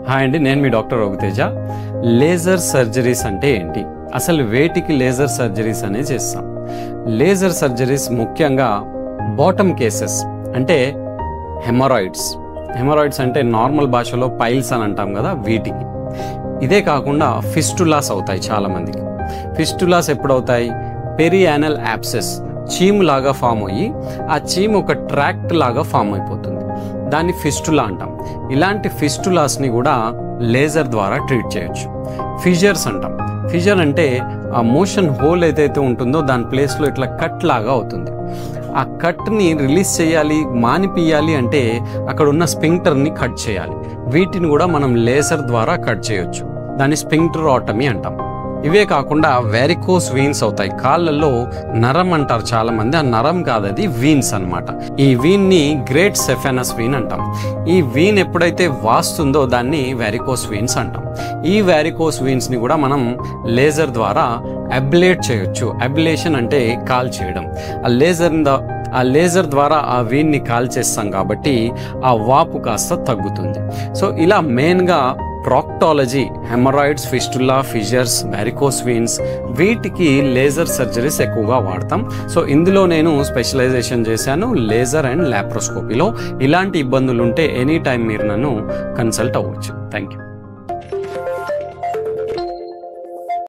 Hi అండి, నేను మీ doctor Raghuteja. Laser surgeries అంటే ఏంటి, అసలు వేటికి లేజర్ సర్జరీస్ అనేది చేస్తాం? లేజర్ సర్జరీస్ ముఖ్యంగా బాటమ్ కేసెస్ అంటే హెమరాయిడ్స్ అంటే నార్మల్ భాషలో పైల్స్ అని అంటాం కదా, వీటికి. ఇదే కాకుండా ఫిస్టులాస్ అవుతాయి చాలామందికి. ఫిస్టులాస్ ఎప్పుడవుతాయి? పెరియానల్ యాబ్సెస్, చీము లాగా ఫామ్ అయ్యి ఆ చీము ఒక ట్రాక్ట్ లాగా ఫామ్ అయిపోతుంది, దాన్ని ఫిస్టులా అంటాం. ఇలాంటి ఫిస్టులాస్ని కూడా లేజర్ ద్వారా ట్రీట్ చేయొచ్చు. ఫిజర్స్ అంటాం. ఫిజర్ అంటే ఆ మోషన్ హోల్ ఏదైతే ఉంటుందో దాని ప్లేస్లో ఇట్లా కట్ లాగా అవుతుంది. ఆ కట్ని రిలీజ్ చేయాలి, మానిపియాలి అంటే అక్కడ ఉన్న స్పింక్టర్ని కట్ చేయాలి. వీటిని కూడా మనం లేజర్ ద్వారా కట్ చేయొచ్చు, దాన్ని స్పింక్టరాటమీ అంటాం. ఇవే కాకుండా వెరికోస్ వీన్స్ అవుతాయి. కాళ్ళల్లో నరం అంటారు చాలామంది, ఆ నరం కాదు, అది వీన్స్ అనమాట. ఈ వీన్ని గ్రేట్ సెఫెనస్ వీన్ అంటాం. ఈ వీన్ ఎప్పుడైతే వాస్తుందో దాన్ని వెరికోస్ వీన్స్ అంటాం. ఈ వెరికోస్ వీన్స్ని కూడా మనం లేజర్ ద్వారా అబ్లేట్ చేయొచ్చు. అబ్లేషన్ అంటే కాల్ చేయడం. ఆ లేజర్ ద్వారా ఆ వీన్ని కాల్ చేస్తాం కాబట్టి ఆ వాపు కాస్త తగ్గుతుంది. సో ఇలా మెయిన్గా proctology, haemorrhoids, fistula, fissures, varicose veins, వీటికి లేజర్ సర్జరీస్ ఎక్కువగా వాడతాం. సో ఇందులో నేను స్పెషలైజేషన్ చేశాను లేజర్ అండ్ లాప్రోస్కోపీలో. ఇలాంటి ఇబ్బందులు ఉంటే ఎనీ టైం మీరు నన్ను కన్సల్ట్ అవ్వచ్చు. Thank you.